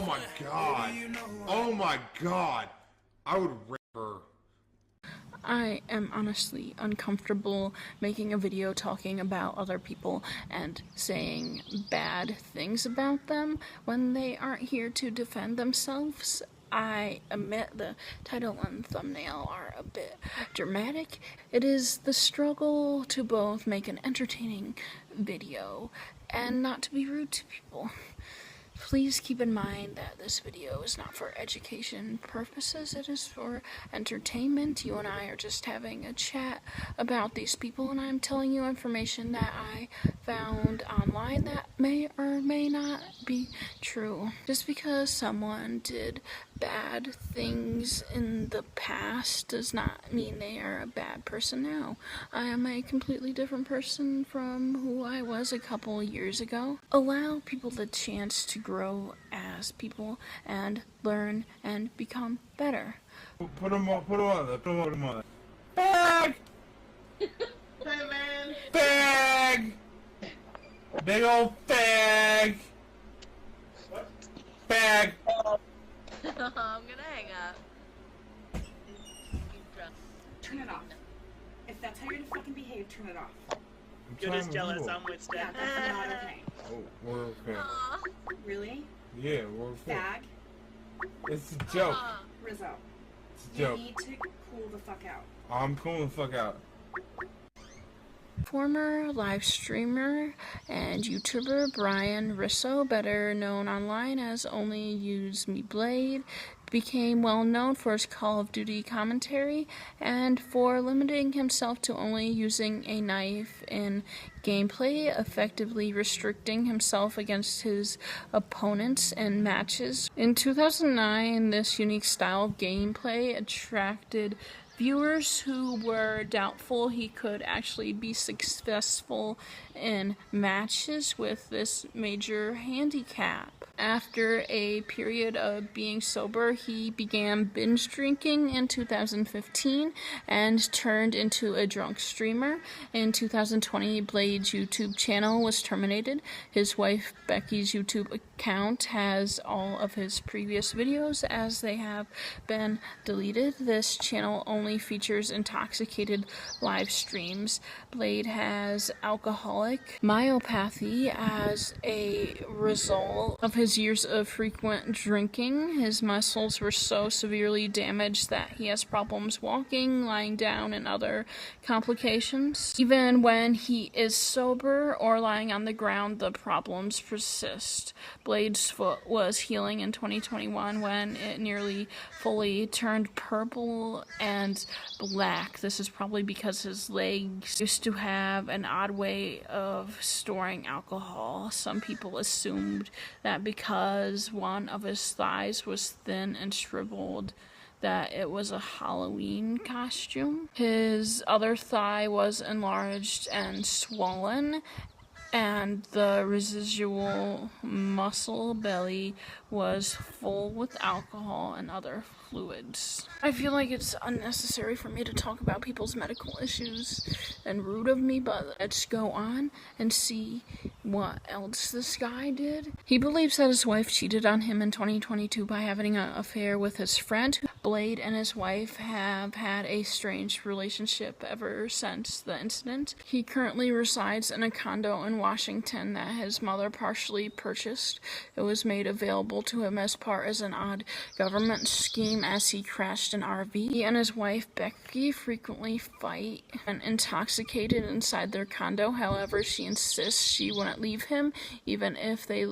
Oh my god. Oh my god. I would rape her. I am honestly uncomfortable making a video talking about other people and saying bad things about them when they aren't here to defend themselves. I admit the title and thumbnail are a bit dramatic. It is the struggle to both make an entertaining video and not to be rude to people. Please keep in mind that this video is not for education purposes, it is for entertainment. You and I are just having a chat about these people, and I'm telling you information that I found online that may or may not be true. Just because someone did bad things in the past does not mean they are a bad person now. I am a completely different person from who I was a couple years ago. Allow people the chance to grow as people and learn and become better. Put him on. Bag! Hey, man! Bag! Big old bag! What? Bag! I'm gonna hang up. Turn it off. If that's how you're to fucking behave, turn it off. You're just jealous I'm with Yeah, Steph. that's not okay. Oh, we're okay. Really? Yeah, we're okay. Bag? It's a joke. Rizzo. It's a You joke. need to cool the fuck out. I'm cooling the fuck out. Former live streamer and YouTuber Brian Risso, better known online as Only Use Me Blade, became well known for his Call of Duty commentary and for limiting himself to only using a knife in gameplay, effectively restricting himself against his opponents in matches. In 2009, this unique style of gameplay attracted viewers who were doubtful he could actually be successful in matches with this major handicap. After a period of being sober, he began binge drinking in 2015 and turned into a drunk streamer. In 2020, Blade's YouTube channel was terminated. His wife Becky's YouTube account has all of his previous videos as they have been deleted. This channel only features intoxicated live streams. Blade has alcoholic myopathy as a result of his years of frequent drinking. His muscles were so severely damaged that he has problems walking, lying down, and other complications. Even when he is sober or lying on the ground, the problems persist. Blade's foot was healing in 2021 when it nearly fully turned purple and black. This is probably because his legs used to have an odd way of storing alcohol. Some people assumed that because one of his thighs was thin and shriveled, that it was a Halloween costume. His other thigh was enlarged and swollen, and the residual muscle belly was full with alcohol and other fluids. I feel like it's unnecessary for me to talk about people's medical issues and rude of me, but let's go on and see what else this guy did. He believes that his wife cheated on him in 2022 by having an affair with his friend. Blade and his wife have had a strange relationship ever since the incident. He currently resides in a condo in Washington that his mother partially purchased. It was made available to him as part of an odd government scheme as he crashed an RV. He and his wife Becky frequently fight and intoxicated inside their condo. However, she insists she wouldn't leave him even if they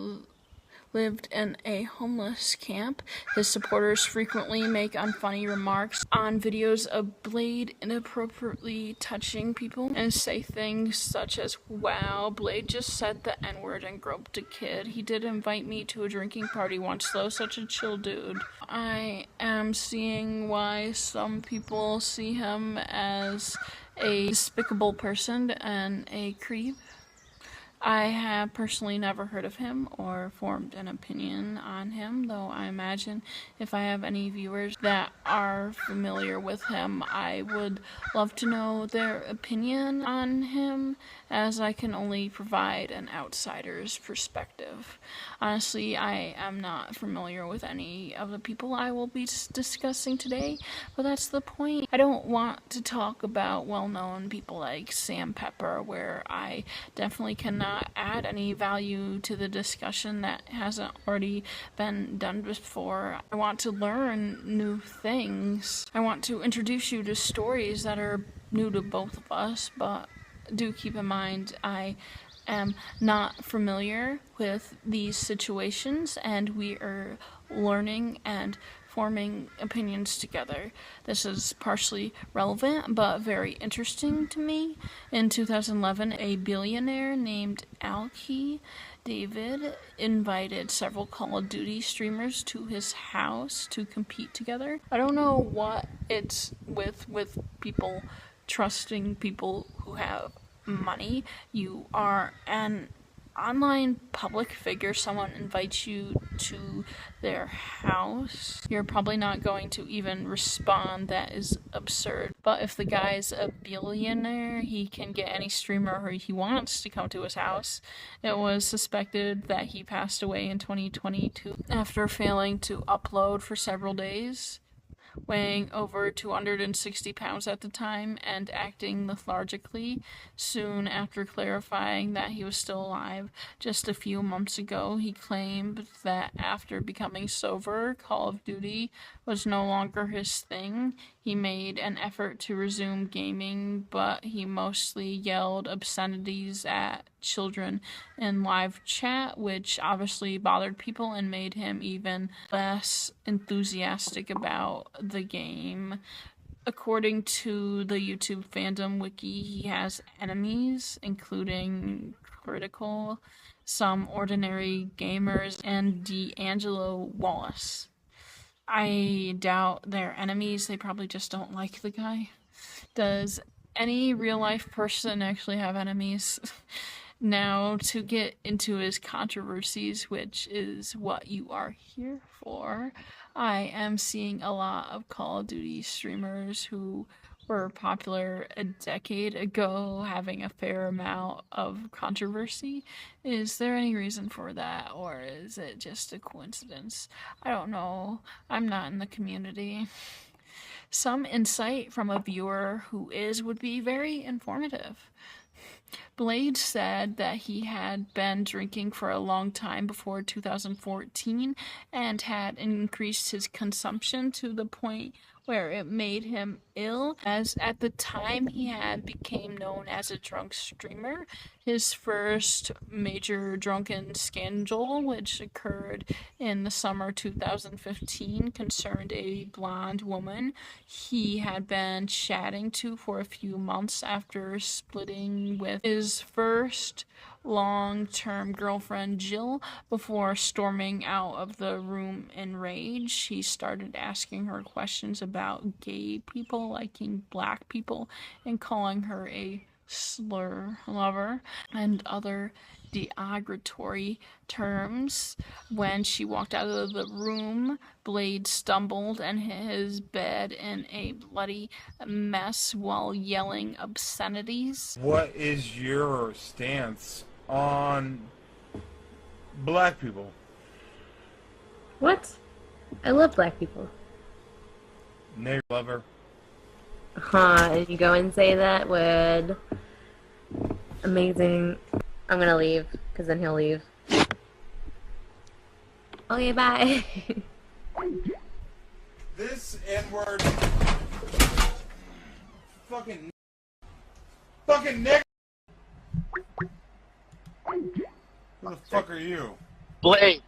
lived in a homeless camp. His supporters frequently make unfunny remarks on videos of Blade inappropriately touching people and say things such as, "Wow, Blade just said the N-word and groped a kid. He did invite me to a drinking party once though, such a chill dude." I am seeing why some people see him as a despicable person and a creep. I have personally never heard of him or formed an opinion on him, though I imagine if I have any viewers that are familiar with him, I would love to know their opinion on him as I can only provide an outsider's perspective. Honestly, I am not familiar with any of the people I will be discussing today, but that's the point. I don't want to talk about well-known people like Sam Pepper, where I definitely cannot add any value to the discussion that hasn't already been done before. I want to learn new things. I want to introduce you to stories that are new to both of us, but do keep in mind I am not familiar with these situations, and we are learning and forming opinions together. This is partially relevant but very interesting to me. In 2011, a billionaire named Alki David invited several Call of Duty streamers to his house to compete together. I don't know what it's with people trusting people who have money. You are an online public figure, someone invites you to their house, you're probably not going to even respond. That is absurd. But if the guy's a billionaire, he can get any streamer who he wants to come to his house. It was suspected that he passed away in 2022 after failing to upload for several days, weighing over 260 pounds at the time and acting lethargically. Soon after clarifying that he was still alive just a few months ago, he claimed that after becoming sober, Call of Duty was no longer his thing. He made an effort to resume gaming, but he mostly yelled obscenities at children in live chat, which obviously bothered people and made him even less enthusiastic about the game. According to the YouTube fandom wiki, he has enemies, including Critical, some ordinary gamers, and D'Angelo Wallace. I doubt they're enemies, they probably just don't like the guy. Does any real-life person actually have enemies? Now, to get into his controversies, which is what you are here for, I am seeing a lot of Call of Duty streamers who were popular a decade ago having a fair amount of controversy. Is there any reason for that, or is it just a coincidence? I don't know. I'm not in the community. Some insight from a viewer who is would be very informative. Blade said that he had been drinking for a long time before 2014 and had increased his consumption to the point where it made him ill, as at the time he had became known as a drunk streamer. His first major drunken scandal, which occurred in the summer 2015, concerned a blonde woman he had been chatting to for a few months after splitting with his first long-term girlfriend Jill. Before storming out of the room in rage, he started asking her questions about gay people liking black people and calling her a slur lover and other derogatory terms. When she walked out of the room, Blade stumbled and hit his bed in a bloody mess while yelling obscenities. What is your stance on black people? What? I love black people. Nigger lover. And you go and say that word. Amazing. I'm gonna leave, because then he'll leave. Okay, bye. This N-word. Fucking nigger. Who the fuck are you? Blake,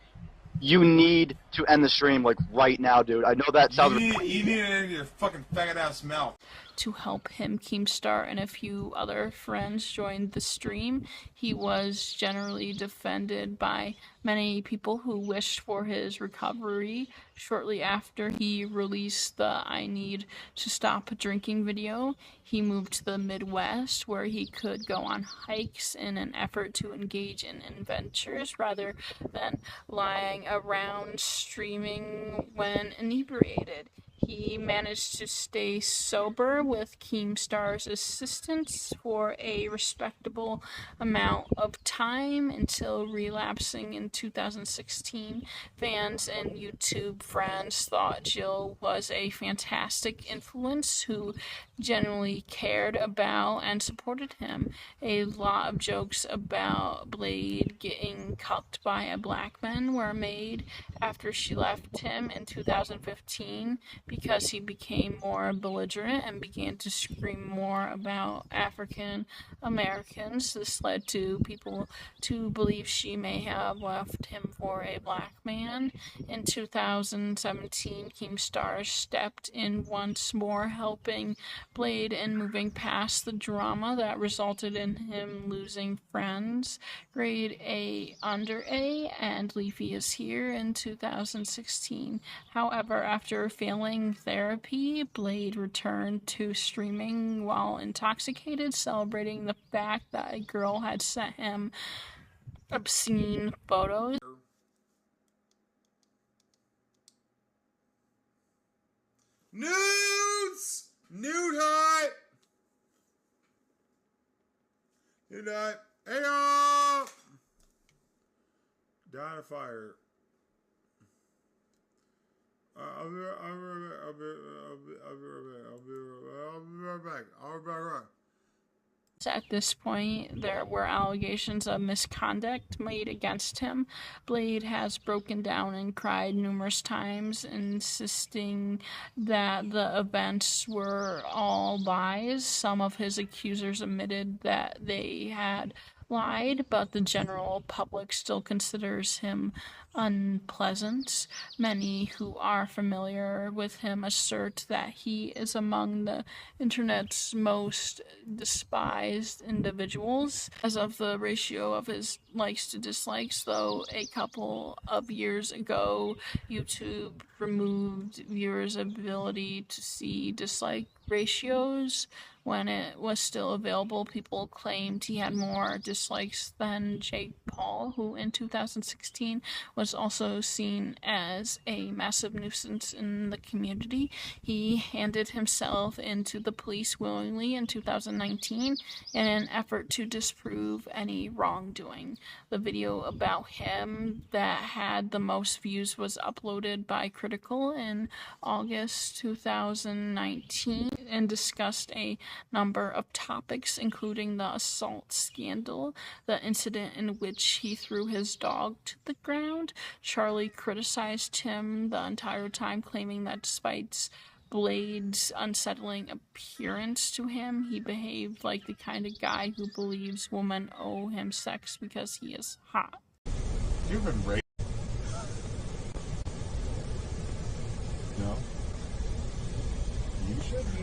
you need to end the stream, like, right now, dude. I know that sounds... You need it in your fucking faggot-ass mouth. To help him, Keemstar and a few other friends joined the stream. He was generally defended by many people who wished for his recovery. Shortly after he released the I Need to Stop Drinking video, he moved to the Midwest where he could go on hikes in an effort to engage in adventures rather than lying around streaming when inebriated. He managed to stay sober with Keemstar's assistance for a respectable amount of time until relapsing in 2016. Fans and YouTube friends thought Jill was a fantastic influence who genuinely cared about and supported him. A lot of jokes about Blade getting cucked by a black man were made after she left him in 2015 because he became more belligerent and began to scream more about African Americans. This led to people to believe she may have left him for a black man. In 2017, Keemstar stepped in once more, helping Blade and moving past the drama that resulted in him losing friends. Grade A under A, and Leafy is here in 2016. However, after failing therapy, Blade returned to streaming while intoxicated, celebrating the fact that a girl had sent him obscene photos. Nudes! Nude hut! Nude hut. Hey y'all! Down a fire. I'll be right back. I'll be right back. At this point, there were allegations of misconduct made against him. Blade has broken down and cried numerous times, insisting that the events were all lies. Some of his accusers admitted that they had lied, but the general public still considers him unpleasant. Many who are familiar with him assert that he is among the internet's most despised individuals. As of the ratio of his likes to dislikes, though, a couple of years ago, YouTube removed viewers' ability to see dislike ratios. When it was still available, people claimed he had more dislikes than Jake Paul, who in 2016 was also seen as a massive nuisance in the community. He handed himself into the police willingly in 2019 in an effort to disprove any wrongdoing. The video about him that had the most views was uploaded by Critical in August 2019 and discussed a number of topics, including the assault scandal, the incident in which he threw his dog to the ground. Charlie criticized him the entire time, claiming that despite Blade's unsettling appearance to him, he behaved like the kind of guy who believes women owe him sex because he is hot. You've been raped. No. You should be.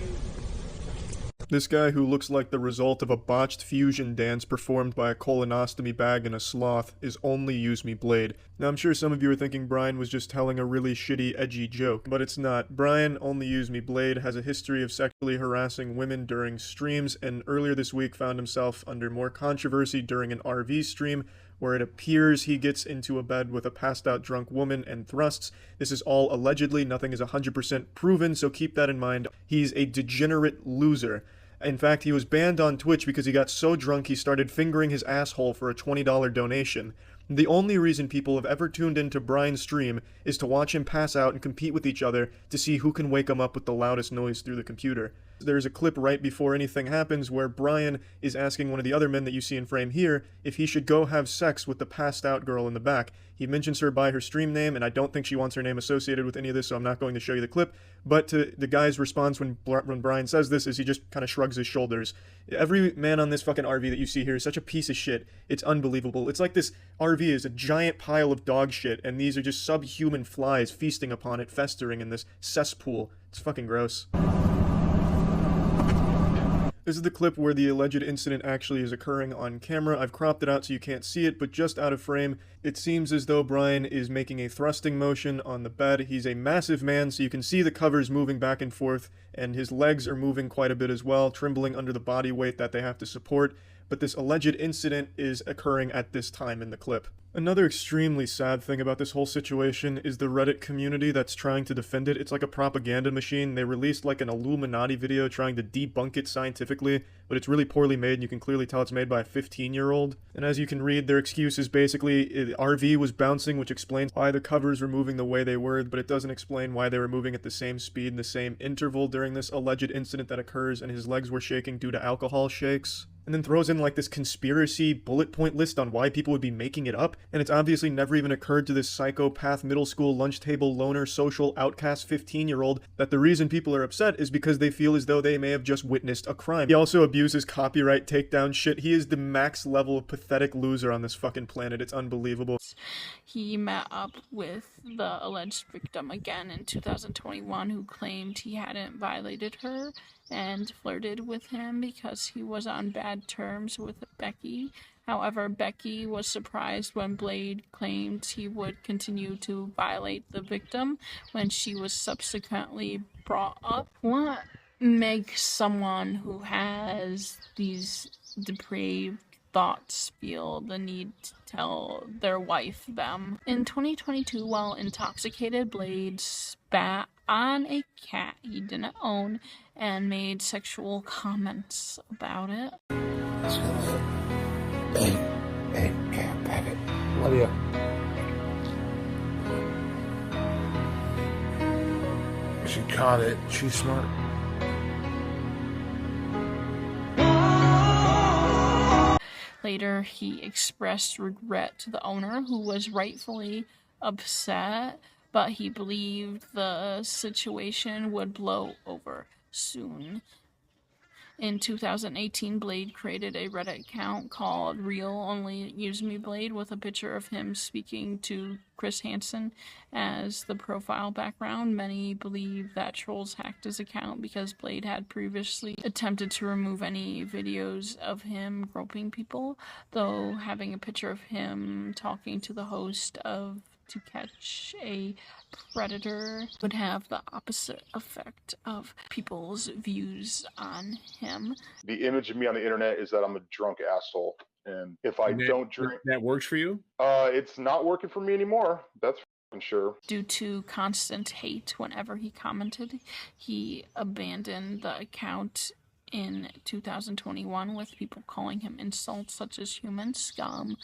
This guy who looks like the result of a botched fusion dance performed by a colonostomy bag and a sloth is only Use Me Blade. Now I'm sure some of you are thinking Brian was just telling a really shitty, edgy joke, but it's not. Brian, Only Use Me Blade, has a history of sexually harassing women during streams, and earlier this week found himself under more controversy during an RV stream where it appears he gets into a bed with a passed out drunk woman and thrusts. This is all allegedly, nothing is 100% proven, so keep that in mind. He's a degenerate loser. In fact, he was banned on Twitch because he got so drunk he started fingering his asshole for a $20 donation. The only reason people have ever tuned into Brian's stream is to watch him pass out and compete with each other to see who can wake him up with the loudest noise through the computer. There's a clip right before anything happens where Brian is asking one of the other men that you see in frame here if he should go have sex with the passed out girl in the back. He mentions her by her stream name, and I don't think she wants her name associated with any of this, so I'm not going to show you the clip. But the guy's response when Brian says this is he just kind of shrugs his shoulders. Every man on this fucking RV that you see here is such a piece of shit. It's unbelievable. It's like this RV is a giant pile of dog shit, and these are just subhuman flies feasting upon it, festering in this cesspool. It's fucking gross. This is the clip where the alleged incident actually is occurring on camera. I've cropped it out so you can't see it, but just out of frame, it seems as though Brian is making a thrusting motion on the bed. He's a massive man, so you can see the covers moving back and forth, and his legs are moving quite a bit as well, trembling under the body weight that they have to support. but this alleged incident is occurring at this time in the clip. Another extremely sad thing about this whole situation is the Reddit community that's trying to defend it. It's like a propaganda machine. They released like an Illuminati video trying to debunk it scientifically, but it's really poorly made, and you can clearly tell it's made by a 15-year-old. And as you can read, their excuse is basically RV was bouncing, which explains why the covers were moving the way they were, but it doesn't explain why they were moving at the same speed and the same interval during this alleged incident that occurs, and his legs were shaking due to alcohol shakes. And then throws in like this conspiracy bullet point list on why people would be making it up, and it's obviously never even occurred to this psychopath middle school lunch table loner social outcast 15-year-old that the reason people are upset is because they feel as though they may have just witnessed a crime. He also abuses copyright takedown shit. He is the max level of pathetic loser on this fucking planet. It's unbelievable. He met up with the alleged victim again in 2021, who claimed he hadn't violated her and flirted with him because he was on bad terms with Becky. However, Becky was surprised when Blade claimed he would continue to violate the victim when she was subsequently brought up. What makes someone who has these depraved thoughts feel the need to tell their wife them? In 2022, while intoxicated, Blade spat on a cat he didn't own and made sexual comments about it. Hey, pat it. Love you. She caught it. She's smart. Later, he expressed regret to the owner, who was rightfully upset, but he believed the situation would blow over soon. In 2018, Blade created a Reddit account called Real Only Use Me Blade with a picture of him speaking to Chris Hansen as the profile background. Many believe that trolls hacked his account because Blade had previously attempted to remove any videos of him groping people, though having a picture of him talking to the host of To Catch a Predator would have the opposite effect of people's views on him. The image of me on the internet is that I'm a drunk asshole, and if I don't drink, that works for you? It's not working for me anymore. That's for sure. Due to constant hate whenever he commented, he abandoned the account in 2021 with people calling him insults such as human scum,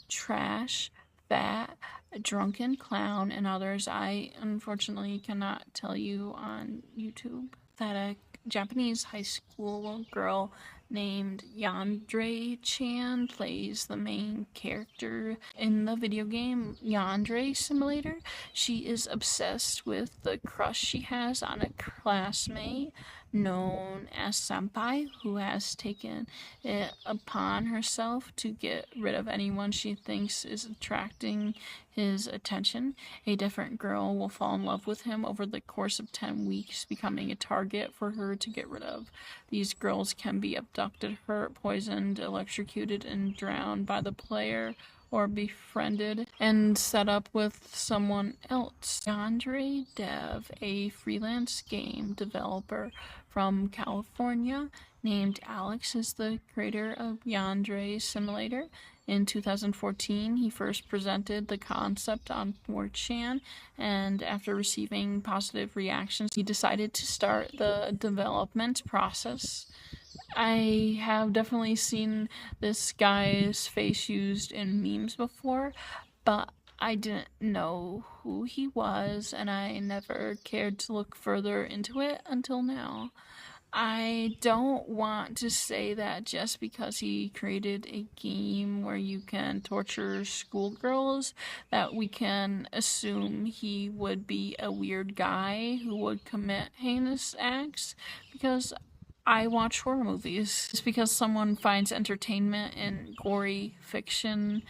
trash, fat, a drunken clown, and others I unfortunately cannot tell you on YouTube. That a Japanese high school girl named Yandere-chan plays the main character in the video game Yandere Simulator. She is obsessed with the crush she has on a classmate known as Senpai, who has taken it upon herself to get rid of anyone she thinks is attracting his attention. A different girl will fall in love with him over the course of 10 weeks, becoming a target for her to get rid of. These girls can be abducted, hurt, poisoned, electrocuted, and drowned by the player, or befriended and set up with someone else. Yandere Dev, a freelance game developer from California named Alex, is the creator of Yandere Simulator. In 2014, he first presented the concept on 4chan, and after receiving positive reactions, he decided to start the development process. I have definitely seen this guy's face used in memes before, but I didn't know who he was, and I never cared to look further into it until now. I don't want to say that just because he created a game where you can torture schoolgirls that we can assume he would be a weird guy who would commit heinous acts, because I watch horror movies. Just because someone finds entertainment in gory fiction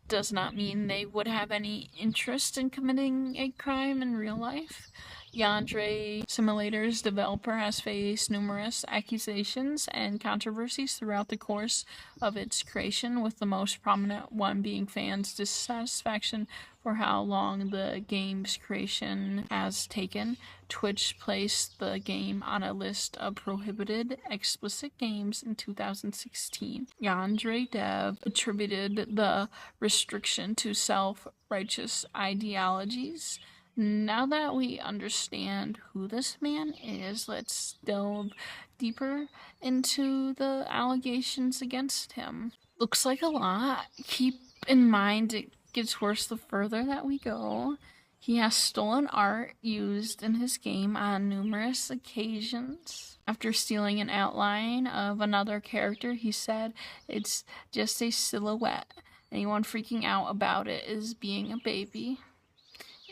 does not mean they would have any interest in committing a crime in real life. Yandere Simulator's developer has faced numerous accusations and controversies throughout the course of its creation, with the most prominent one being fans' dissatisfaction for how long the game's creation has taken. Twitch placed the game on a list of prohibited explicit games in 2016. Yandere Dev attributed the restriction to self-righteous ideologies. Now that we understand who this man is, let's delve deeper into the allegations against him. Looks like a lot. Keep in mind it gets worse the further that we go. He has stolen art used in his game on numerous occasions. After stealing an outline of another character, he said it's just a silhouette. Anyone freaking out about it is being a baby.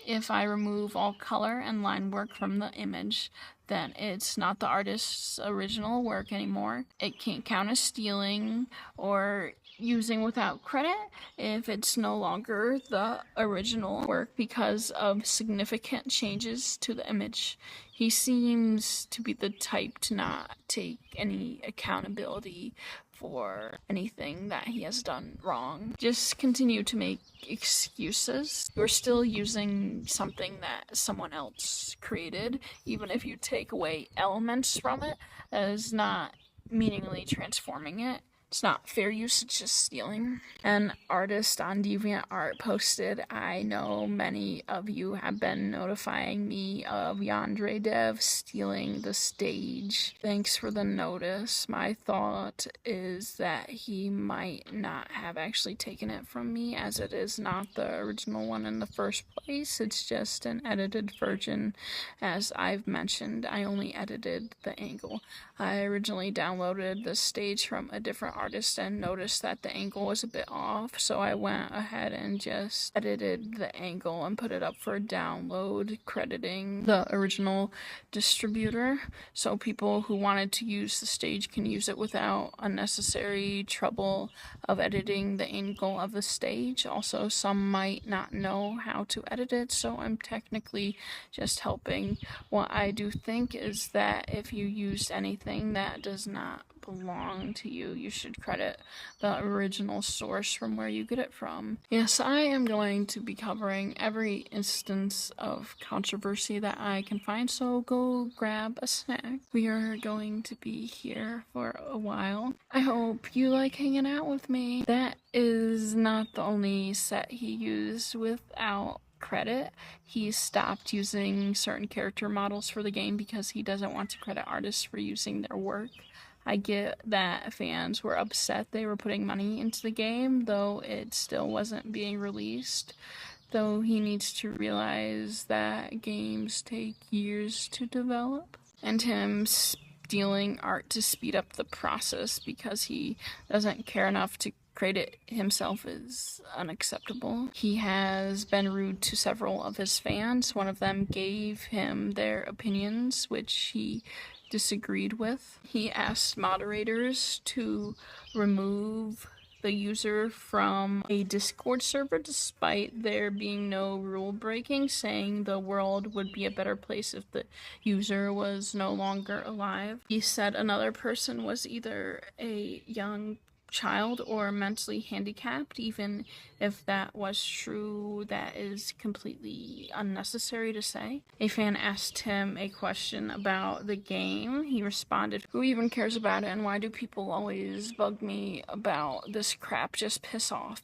If I remove all color and line work from the image, then it's not the artist's original work anymore. It can't count as stealing or using without credit if it's no longer the original work because of significant changes to the image. He seems to be the type to not take any accountability for anything that he has done wrong. Just continue to make excuses. You're still using something that someone else created, even if you take away elements from it. That is not meaningfully transforming it. It's not fair use, it's just stealing. An artist on DeviantArt posted, I know many of you have been notifying me of Yandere Dev stealing the stage. Thanks for the notice. My thought is that he might not have actually taken it from me, as it is not the original one in the first place. It's just an edited version. As I've mentioned, I only edited the angle. I originally downloaded the stage from a different artist and noticed that the angle was a bit off, so I went ahead and just edited the angle and put it up for download, crediting the original distributor, so people who wanted to use the stage can use it without unnecessary trouble of editing the angle of the stage. Also, some might not know how to edit it, so I'm technically just helping. What I do think is that if you used anything that does not belong to you, you should credit the original source from where you get it from. Yes, I am going to be covering every instance of controversy that I can find, so go grab a snack. We are going to be here for a while. I hope you like hanging out with me. That is not the only set he used without credit. He stopped using certain character models for the game because he doesn't want to credit artists for using their work. I get that fans were upset they were putting money into the game, though it still wasn't being released. Though he needs to realize that games take years to develop. And him stealing art to speed up the process because he doesn't care enough to create it himself is unacceptable. He has been rude to several of his fans. One of them gave him their opinions, which he disagreed with. He asked moderators to remove the user from a Discord server despite there being no rule breaking, saying the world would be a better place if the user was no longer alive. He said another person was either a young child or mentally handicapped. Even if that was true, that is completely unnecessary to say. A fan asked him a question about the game. He responded, "Who even cares about it, and why do people always bug me about this crap? Just piss off."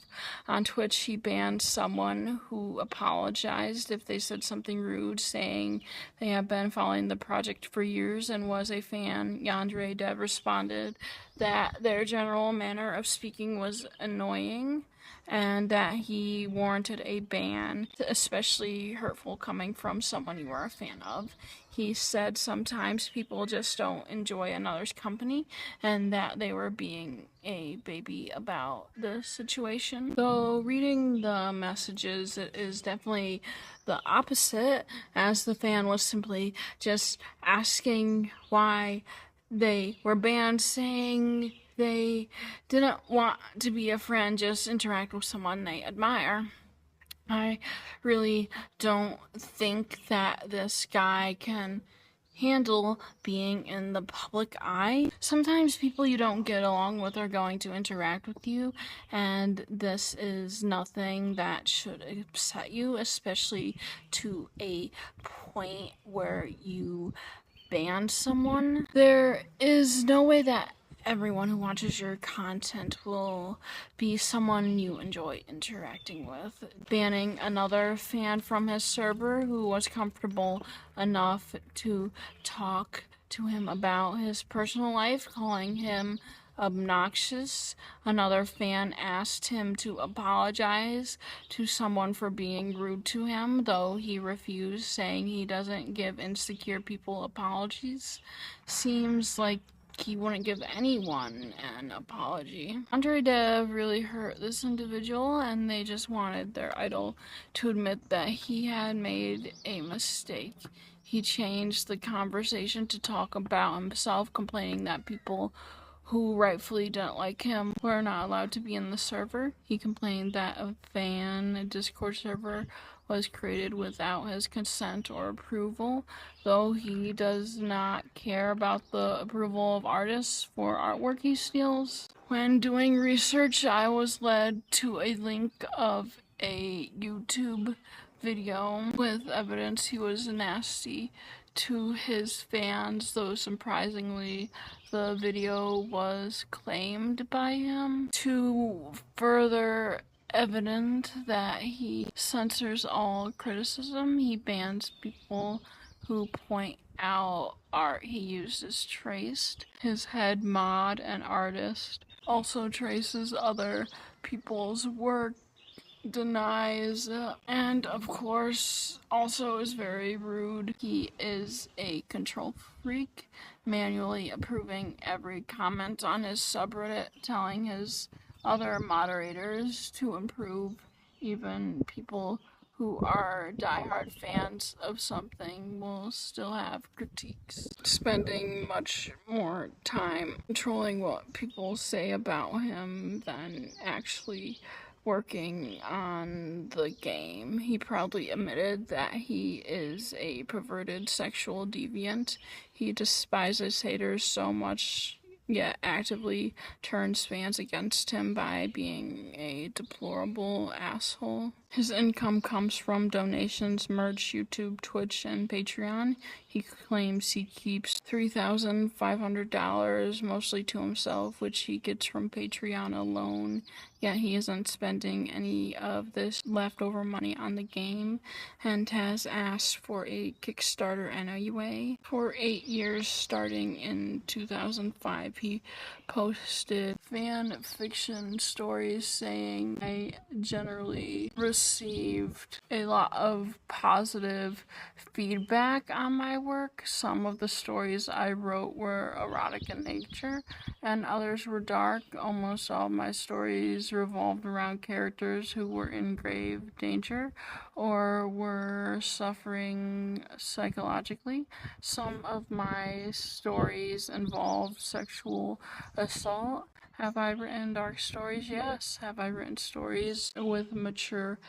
On Twitch, he banned someone who apologized if they said something rude, saying they have been following the project for years and was a fan. Yandere Dev responded that their general manner of speaking was annoying and that he warranted a ban, especially hurtful coming from someone you are a fan of. He said sometimes people just don't enjoy another's company and that they were being a baby about the situation. Though reading the messages, it is definitely the opposite, as the fan was simply just asking why they were banned, saying they didn't want to be a friend, just interact with someone they admire. I really don't think that this guy can handle being in the public eye. Sometimes people you don't get along with are going to interact with you, and this is nothing that should upset you, especially to a point where you ban someone. There is no way that everyone who watches your content will be someone you enjoy interacting with. Banning another fan from his server who was comfortable enough to talk to him about his personal life, calling him obnoxious. Another fan asked him to apologize to someone for being rude to him, though he refused, saying he doesn't give insecure people apologies. Seems like he wouldn't give anyone an apology. Andre Dev really hurt this individual, and they just wanted their idol to admit that he had made a mistake. He changed the conversation to talk about himself, complaining that people who rightfully didn't like him were not allowed to be in the server. He complained that a Discord server was created without his consent or approval, though he does not care about the approval of artists for artwork he steals. When doing research, I was led to a link of a YouTube video with evidence he was nasty to his fans, though surprisingly the video was claimed by him. To further evident that he censors all criticism, he bans people who point out art he used as traced. His head mod and artist also traces other people's work, denies, and of course also is very rude. He is a control freak, manually approving every comment on his subreddit, telling his other moderators to improve. Even people who are diehard fans of something will still have critiques. Spending much more time controlling what people say about him than actually working on the game. He proudly admitted that he is a perverted sexual deviant. He despises haters so much, yet actively turns fans against him by being a deplorable asshole. His income comes from donations, merch, YouTube, Twitch, and Patreon. He claims he keeps $3,500 mostly to himself, which he gets from Patreon alone, yet he isn't spending any of this leftover money on the game, and has asked for a Kickstarter anyway. For 8 years, starting in 2005, he posted fan fiction stories saying, "I generally received a lot of positive feedback on my work. Some of the stories I wrote were erotic in nature, and others were dark. Almost all of my stories revolved around characters who were in grave danger or were suffering psychologically. Some of my stories involved sexual assault. Have I written dark stories? Yes. Have I written stories with mature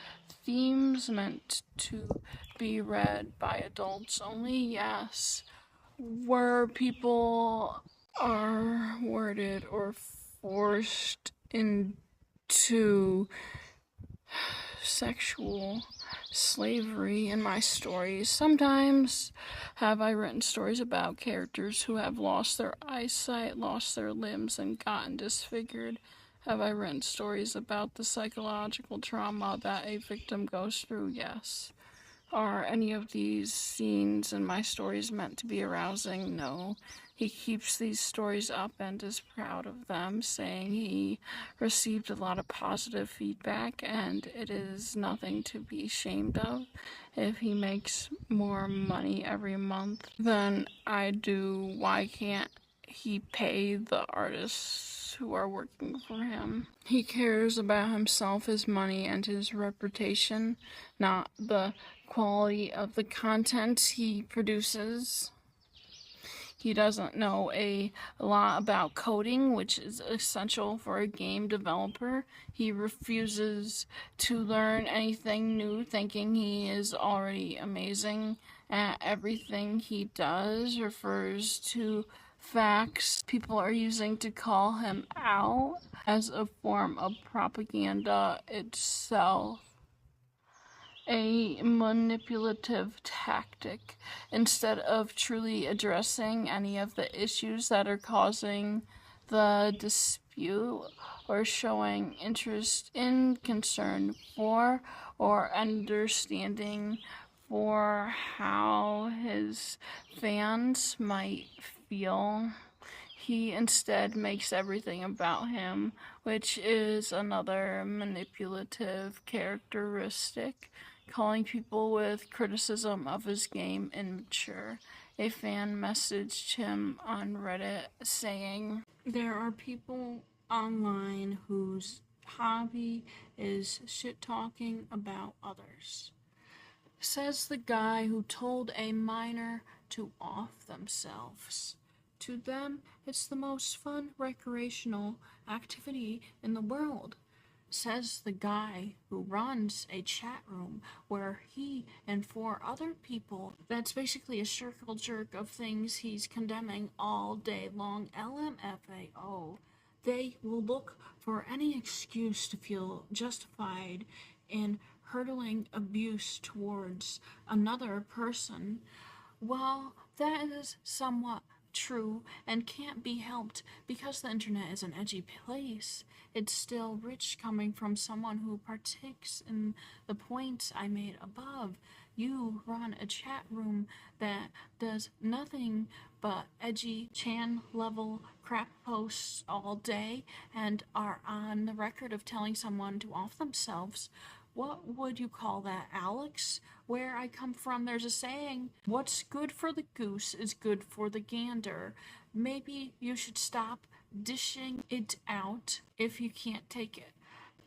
themes meant to be read by adults only? Yes. Where people are worded or forced into sexual slavery in my stories? Sometimes. Have I written stories about characters who have lost their eyesight, lost their limbs, and gotten disfigured? Have I written stories about the psychological trauma that a victim goes through? Yes. Are any of these scenes in my stories meant to be arousing? No. He keeps these stories up and is proud of them, saying he received a lot of positive feedback and it is nothing to be ashamed of. If he makes more money every month than I do, why can't he pay the artists who are working for him? He cares about himself, his money, and his reputation, not the quality of the content he produces. He doesn't know a lot about coding, which is essential for a game developer. He refuses to learn anything new, thinking he is already amazing at everything he does. Refers to facts people are using to call him out as a form of propaganda itself, a manipulative tactic, instead of truly addressing any of the issues that are causing the dispute or showing interest in concern for or understanding for how his fans might feel. He instead makes everything about him, which is another manipulative characteristic, calling people with criticism of his game immature. A fan messaged him on Reddit saying, "There are people online whose hobby is shit-talking about others," says the guy who told a minor to off themselves. To them, it's the most fun recreational activity in the world, says the guy who runs a chat room where he and 4 other people, that's basically a circle jerk of things he's condemning all day long, LMFAO. They will look for any excuse to feel justified in hurtling abuse towards another person. Well, that is somewhat true and can't be helped because the internet is an edgy place. It's still rich coming from someone who partakes in the points I made above. You run a chat room that does nothing but edgy Chan level crap posts all day and are on the record of telling someone to off themselves. What would you call that, Alex? Where I come from, there's a saying, what's good for the goose is good for the gander. Maybe you should stop dishing it out if you can't take it.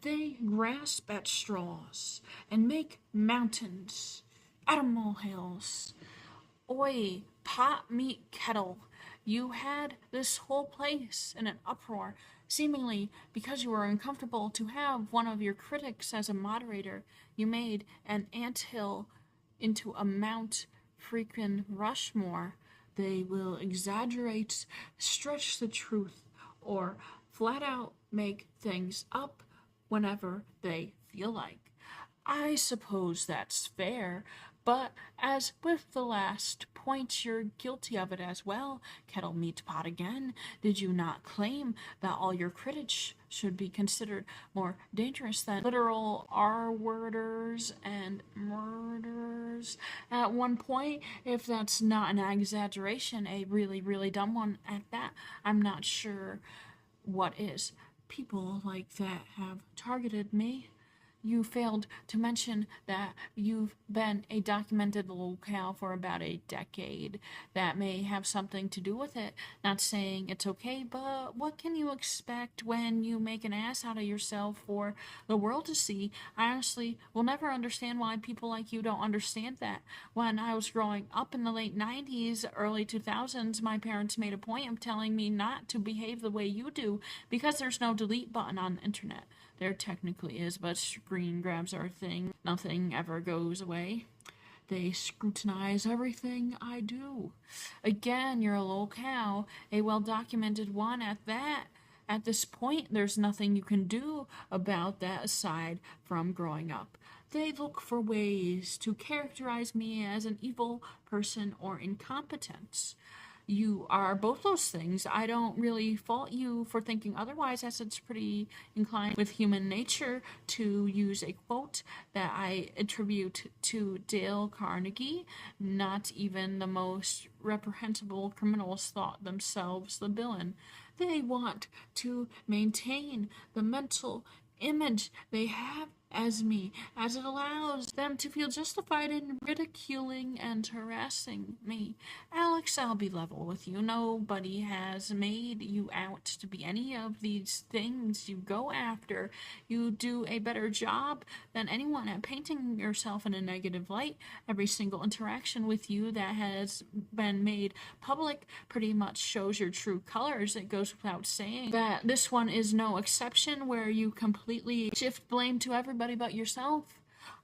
They grasp at straws and make mountains out of molehills. Oi, pot meat kettle, you had this whole place in an uproar, seemingly because you were uncomfortable to have one of your critics as a moderator. You made an anthill into a Mount freaking Rushmore. They will exaggerate, stretch the truth, or flat out make things up whenever they feel like. I suppose that's fair, but as with the last point, you're guilty of it as well. Kettle meat pot again. Did you not claim that all your critics should be considered more dangerous than literal R-worders and murderers at one point? If that's not an exaggeration, a really, really dumb one at that, I'm not sure what is. People like that have targeted me. You failed to mention that you've been a documented locale for about a decade. That may have something to do with it. Not saying it's okay, but what can you expect when you make an ass out of yourself for the world to see? I honestly will never understand why people like you don't understand that. When I was growing up in the late 90s, early 2000s, my parents made a point of telling me not to behave the way you do because there's no delete button on the internet. There technically is, but screen grabs are a thing. Nothing ever goes away. They scrutinize everything I do. Again, you're a locale, a well-documented one at that. At this point, there's nothing you can do about that aside from growing up. They look for ways to characterize me as an evil person or incompetence. You are both those things. I don't really fault you for thinking otherwise, as it's pretty inclined with human nature to use a quote that I attribute to Dale Carnegie. Not even the most reprehensible criminals thought themselves the villain. They want to maintain the mental image they have as me, as it allows them to feel justified in ridiculing and harassing me. Alex, I'll be level with you. Nobody has made you out to be any of these things you go after. You do a better job than anyone at painting yourself in a negative light. Every single interaction with you that has been made public pretty much shows your true colors. It goes without saying that this one is no exception, where you completely shift blame to everybody but yourself.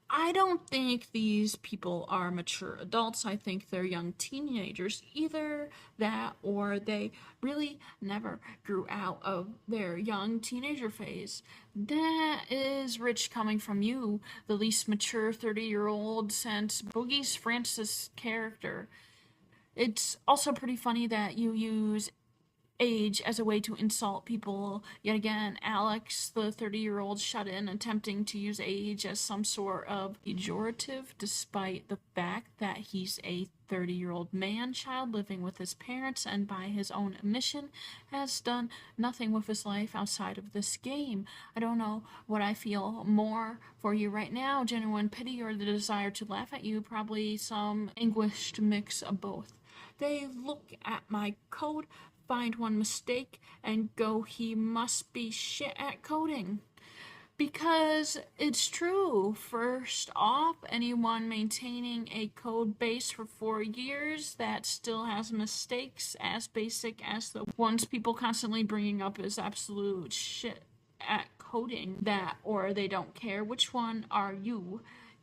I don't think these people are mature adults. I think they're young teenagers. Either that or they really never grew out of their young teenager phase. That is rich coming from you, the least mature 30-year-old since Boogie's Francis character. It's also pretty funny that you use age as a way to insult people. Yet again, Alex, the 30-year-old shut-in, attempting to use age as some sort of pejorative, despite the fact that he's a 30-year-old man-child living with his parents and by his own admission has done nothing with his life outside of this game. I don't know what I feel more for you right now, genuine pity or the desire to laugh at you, probably some anguished mix of both. They look at my code, find one mistake, and go, he must be shit at coding. Because it's true. First off, anyone maintaining a code base for 4 years that still has mistakes as basic as the ones people constantly bringing up is absolute shit at coding, that or they don't care. Which one are you?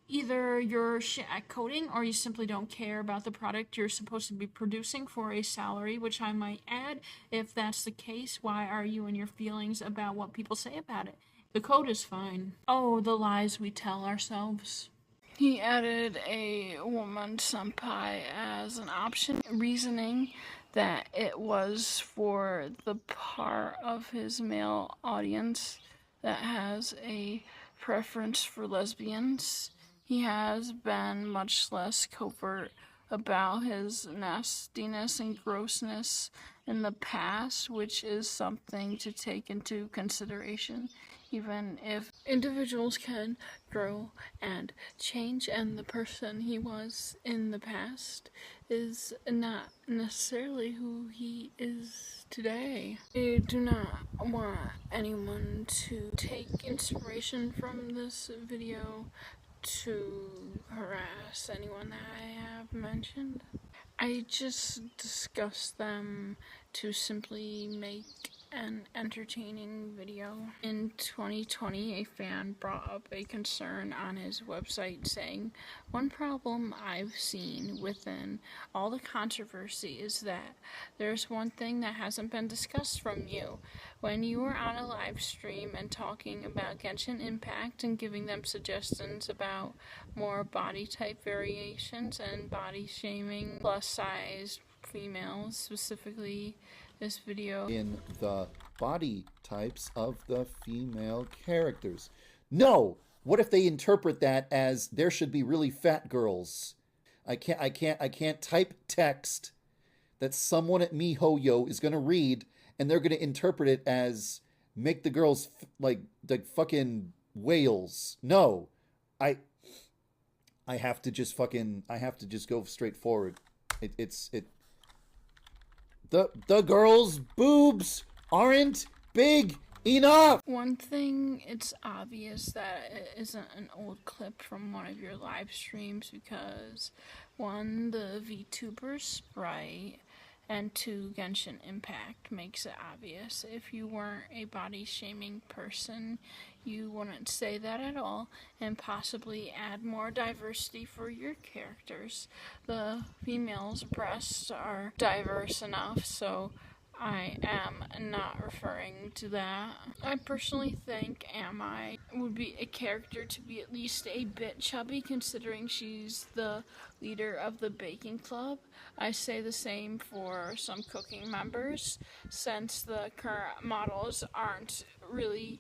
Either you're shit at coding or you simply don't care about the product you're supposed to be producing for a salary, which I might add. If that's the case, why are you in your feelings about what people say about it? The code is fine. Oh, the lies we tell ourselves. He added a woman senpai as an option, reasoning that it was for the part of his male audience that has a preference for lesbians. He has been much less covert about his nastiness and grossness in the past, which is something to take into consideration, even if individuals can grow and change, and the person he was in the past is not necessarily who he is today. I do not want anyone to take inspiration from this video to harass anyone that I have mentioned. I just discussed them to simply make an entertaining video. In 2020, a fan brought up a concern on his website saying, one problem I've seen within all the controversy is that there's one thing that hasn't been discussed from you. When you were on a live stream and talking about Genshin Impact and giving them suggestions about more body type variations and body shaming plus size females, specifically this video in the body types of the female characters. No! What if they interpret that as there should be really fat girls? I can't type text that someone at MiHoYo is gonna read and they're gonna interpret it as make the girls like fucking whales. No. I have to just go straight forward. The girls' boobs aren't big enough. One thing, it's obvious that it isn't an old clip from one of your live streams because 1, the VTuber sprite, and 2, Genshin Impact makes it obvious. If you weren't a body shaming person, you wouldn't say that at all, and possibly add more diversity for your characters. The females' breasts are diverse enough, so I am not referring to that. I personally think Amai would be a character to be at least a bit chubby, considering she's the leader of the baking club. I say the same for some cooking members, since the current models aren't really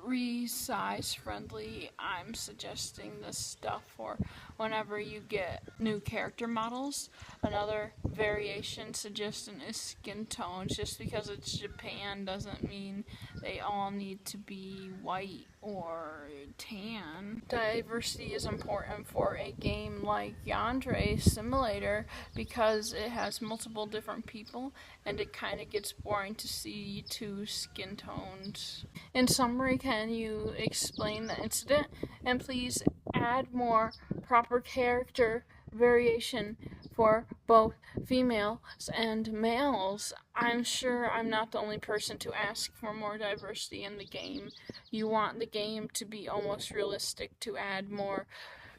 resize friendly. I'm suggesting this stuff for whenever you get new character models. Another variation suggestion is skin tones. Just because it's Japan doesn't mean they all need to be white or tan. Diversity is important for a game like Yandere Simulator because it has multiple different people and it kind of gets boring to see two skin tones. In summary, can you explain the incident and please add more proper character variation for both females and males? I'm sure I'm not the only person to ask for more diversity in the game. You want the game to be almost realistic, to add more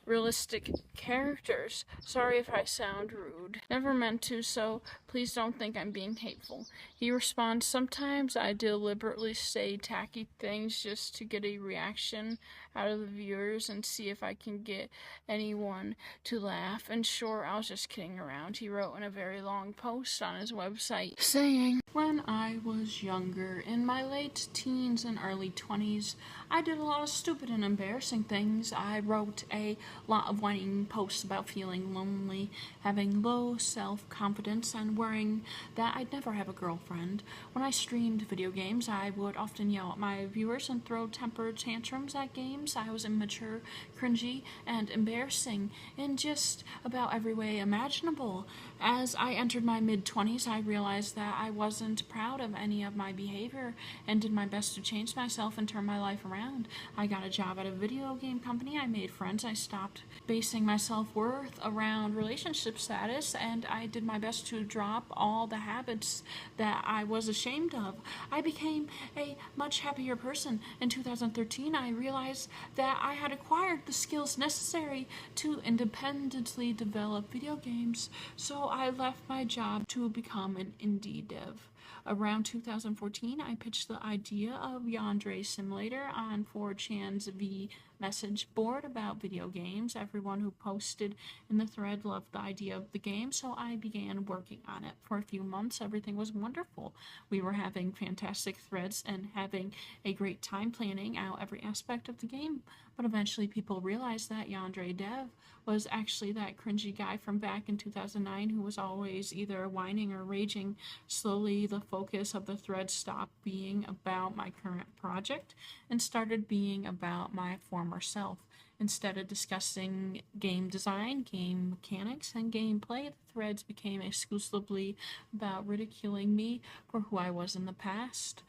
realistic characters. Sorry if I sound rude. Never meant to, so please don't think I'm being hateful. He responds, sometimes I deliberately say tacky things just to get a reaction out of the viewers and see if I can get anyone to laugh. And sure, I was just kidding around. He wrote in a very long post on his website saying, when I was younger, in my late teens and early 20s, I did a lot of stupid and embarrassing things. I wrote a lot of whining posts about feeling lonely, having low self-confidence, and worrying that I'd never have a girlfriend. When I streamed video games, I would often yell at my viewers and throw temper tantrums at games. I was immature, cringy, and embarrassing in just about every way imaginable. As I entered my mid-20s, I realized that I wasn't proud of any of my behavior and did my best to change myself and turn my life around. I got a job at a video game company, I made friends, I stopped basing my self-worth around relationship status, and I did my best to drop all the habits that I was ashamed of. I became a much happier person. In 2013, I realized that I had acquired the skills necessary to independently develop video games, so I left my job to become an indie dev. Around 2014, I pitched the idea of Yandere Simulator on 4chan's V message board about video games. Everyone who posted in the thread loved the idea of the game, so I began working on it. For a few months, everything was wonderful. We were having fantastic threads and having a great time planning out every aspect of the game. But eventually people realized that Yandere Dev was actually that cringy guy from back in 2009 who was always either whining or raging. Slowly, the focus of the thread stopped being about my current project and started being about my former self. Instead of discussing game design, game mechanics, and gameplay, the threads became exclusively about ridiculing me for who I was in the past.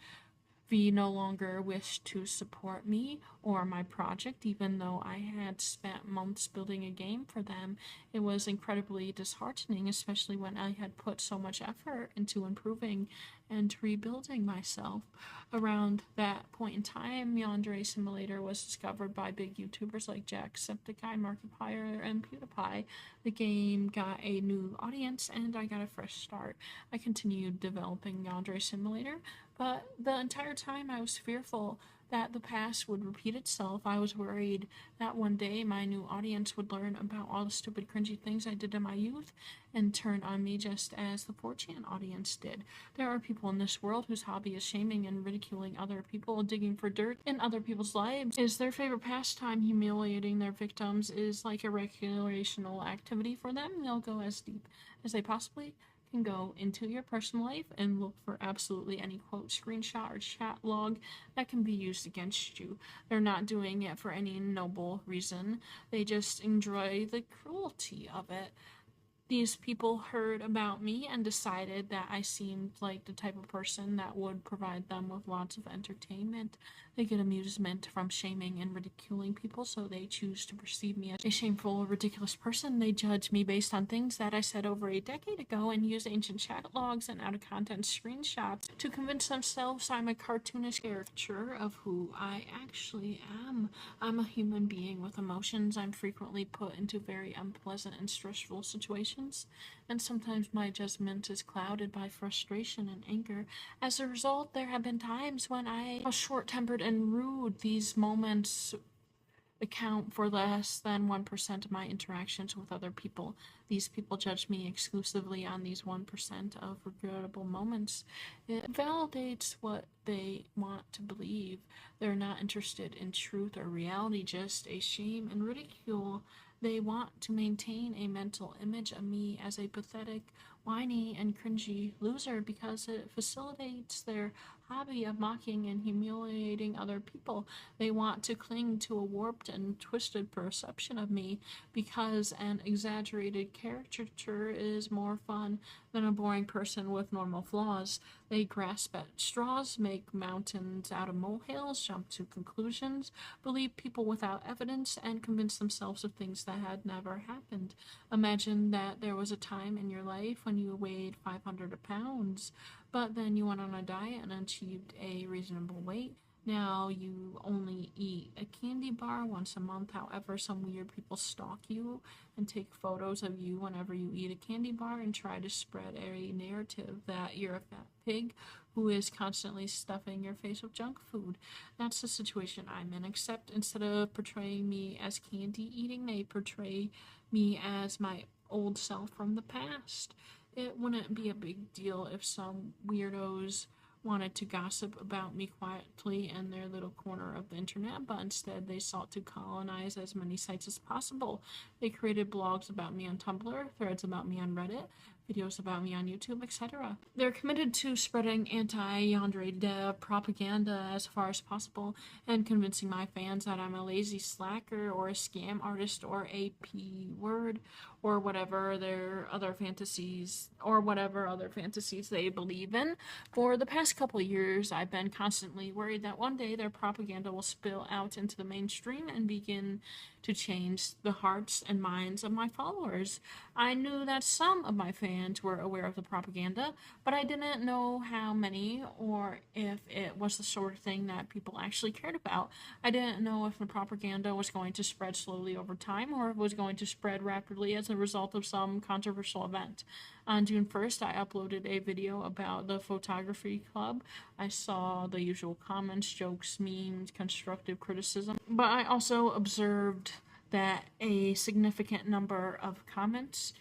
V no longer wished to support me or my project, even though I had spent months building a game for them. It was incredibly disheartening, especially when I had put so much effort into improving and rebuilding myself. Around that point in time, Yandere Simulator was discovered by big YouTubers like Jacksepticeye, Markiplier, and PewDiePie. The game got a new audience, and I got a fresh start. I continued developing Yandere Simulator, but the entire time I was fearful that the past would repeat itself. I was worried that one day my new audience would learn about all the stupid, cringy things I did in my youth and turn on me just as the 4chan audience did. There are people in this world whose hobby is shaming and ridiculing other people, digging for dirt in other people's lives. Is their favorite pastime humiliating their victims is like a recreational activity for them. They'll go as deep as they possibly can go into your personal life and look for absolutely any quote, screenshot, or chat log that can be used against you. They're not doing it for any noble reason. They just enjoy the cruelty of it. These people heard about me and decided that I seemed like the type of person that would provide them with lots of entertainment. They get amusement from shaming and ridiculing people, so they choose to perceive me as a shameful, ridiculous person. They judge me based on things that I said over a decade ago and use ancient chat logs and out-of-content screenshots to convince themselves I'm a cartoonish caricature of who I actually am. I'm a human being with emotions. I'm frequently put into very unpleasant and stressful situations, and sometimes my judgment is clouded by frustration and anger. As a result, there have been times when I was short-tempered and rude. These moments account for less than 1% of my interactions with other people. These people judge me exclusively on these 1% of regrettable moments. It validates what they want to believe. They're not interested in truth or reality, just a shame and ridicule. They want to maintain a mental image of me as a pathetic, whiny and cringy loser because it facilitates their hobby of mocking and humiliating other people. They want to cling to a warped and twisted perception of me because an exaggerated caricature is more fun than a boring person with normal flaws. They grasp at straws, make mountains out of molehills, jump to conclusions, believe people without evidence, and convince themselves of things that had never happened. Imagine that there was a time in your life when you weighed 500 pounds, but then you went on a diet and achieved a reasonable weight. Now you only eat a candy bar once a month. However, some weird people stalk you and take photos of you whenever you eat a candy bar and try to spread a narrative that you're a fat pig who is constantly stuffing your face with junk food. That's the situation I'm in, except instead of portraying me as candy eating, they portray me as my old self from the past. It wouldn't be a big deal if some weirdos wanted to gossip about me quietly in their little corner of the internet, but instead they sought to colonize as many sites as possible. They created blogs about me on Tumblr, threads about me on Reddit, videos about me on YouTube, etc. They're committed to spreading anti-Yandere Dev propaganda as far as possible and convincing my fans that I'm a lazy slacker or a scam artist or a P-word or whatever other fantasies they believe in. For the past couple of years, I've been constantly worried that one day their propaganda will spill out into the mainstream and begin to change the hearts and minds of my followers. I knew that some of my fans were aware of the propaganda, but I didn't know how many or if it was the sort of thing that people actually cared about. I didn't know if the propaganda was going to spread slowly over time or if it was going to spread rapidly as a result of some controversial event. On June 1st, I uploaded a video about the photography club. I saw the usual comments, jokes, memes, constructive criticism, but I also observed that a significant number of comments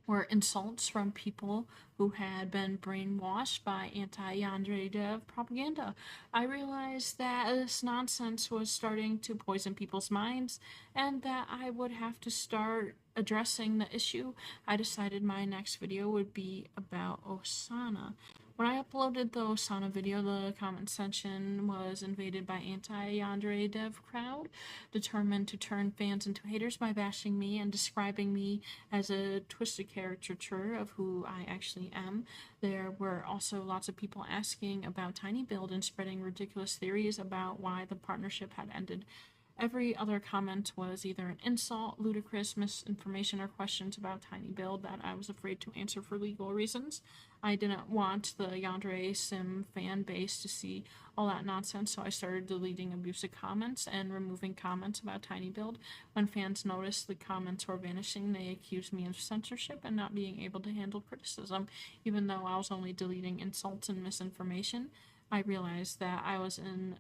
were insults from people who had been brainwashed by anti-Yandere Dev propaganda. I realized that this nonsense was starting to poison people's minds and that I would have to start addressing the issue. I decided my next video would be about Osana. When I uploaded the Osana video, the comment section was invaded by anti-Yandere Dev crowd, determined to turn fans into haters by bashing me and describing me as a twisted caricature of who I actually am. There were also lots of people asking about Tiny Build and spreading ridiculous theories about why the partnership had ended. Every other comment was either an insult, ludicrous misinformation, or questions about Tiny Build that I was afraid to answer for legal reasons. I didn't want the Yandere Sim fan base to see all that nonsense, so I started deleting abusive comments and removing comments about Tiny Build. When fans noticed the comments were vanishing, they accused me of censorship and not being able to handle criticism. Even though I was only deleting insults and misinformation, I realized that I was in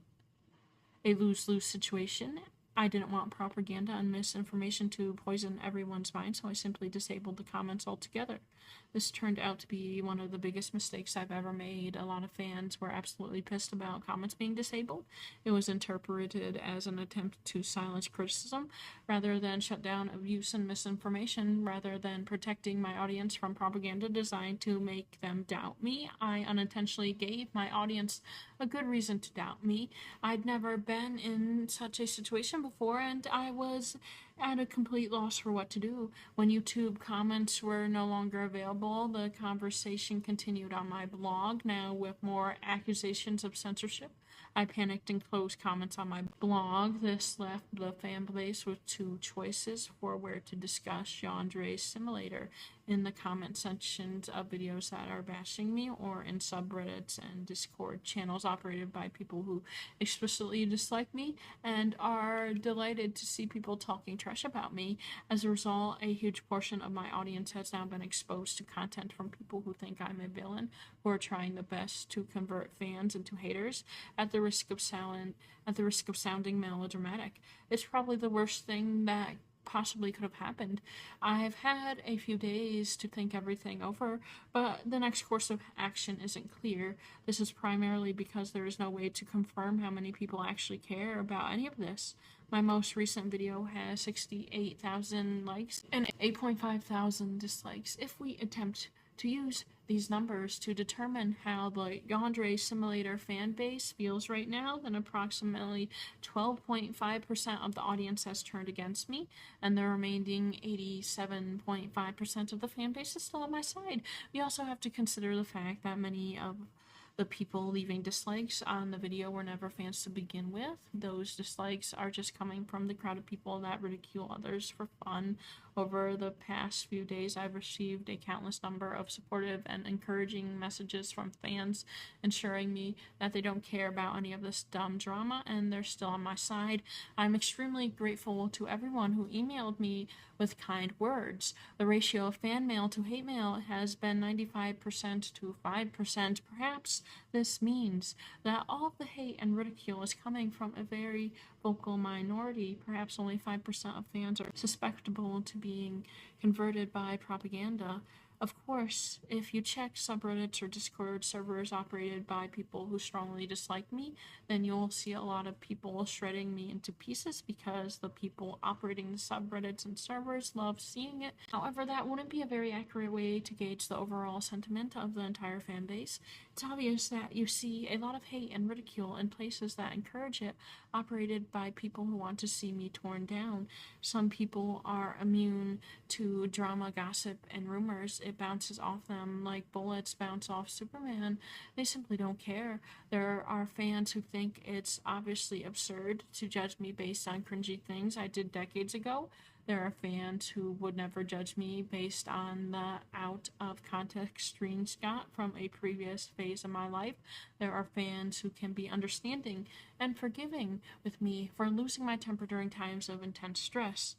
a lose-lose situation. I didn't want propaganda and misinformation to poison everyone's mind, so I simply disabled the comments altogether. This turned out to be one of the biggest mistakes I've ever made. A lot of fans were absolutely pissed about comments being disabled. It was interpreted as an attempt to silence criticism rather than shut down abuse and misinformation. Rather than protecting my audience from propaganda designed to make them doubt me, I unintentionally gave my audience a good reason to doubt me. I'd never been in such a situation before, and I was at a complete loss for what to do. When YouTube comments were no longer available, the conversation continued on my blog, now with more accusations of censorship. I panicked and closed comments on my blog. This left the fan base with two choices for where to discuss Yandere Simulator: in the comment sections of videos that are bashing me, or in subreddits and Discord channels operated by people who explicitly dislike me and are delighted to see people talking trash about me. As a result, a huge portion of my audience has now been exposed to content from people who think I'm a villain, who are trying the best to convert fans into haters at the risk of sounding melodramatic. It's probably the worst thing that possibly could have happened. I've had a few days to think everything over, but the next course of action isn't clear. This is primarily because there is no way to confirm how many people actually care about any of this. My most recent video has 68,000 likes and 8.5 thousand dislikes. If we attempt to use these numbers to determine how the Yandere Simulator fan base feels right now, then approximately 12.5% of the audience has turned against me, and the remaining 87.5% of the fan base is still on my side. We also have to consider the fact that many of the people leaving dislikes on the video were never fans to begin with. Those dislikes are just coming from the crowd of people that ridicule others for fun. Over the past few days, I've received a countless number of supportive and encouraging messages from fans, ensuring me that they don't care about any of this dumb drama and they're still on my side. I'm extremely grateful to everyone who emailed me with kind words. The ratio of fan mail to hate mail has been 95% to 5%. Perhaps this means that all of the hate and ridicule is coming from a very vocal minority. Perhaps only 5% of fans are susceptible to being converted by propaganda. Of course, if you check subreddits or Discord servers operated by people who strongly dislike me, then you'll see a lot of people shredding me into pieces because the people operating the subreddits and servers love seeing it. However, that wouldn't be a very accurate way to gauge the overall sentiment of the entire fan base. It's obvious that you see a lot of hate and ridicule in places that encourage it, operated by people who want to see me torn down. Some people are immune to drama, gossip, and rumors. It bounces off them like bullets bounce off Superman. They simply don't care. There are fans who think it's obviously absurd to judge me based on cringy things I did decades ago. There are fans who would never judge me based on the out-of-context screenshot from a previous phase of my life. There are fans who can be understanding and forgiving with me for losing my temper during times of intense stress.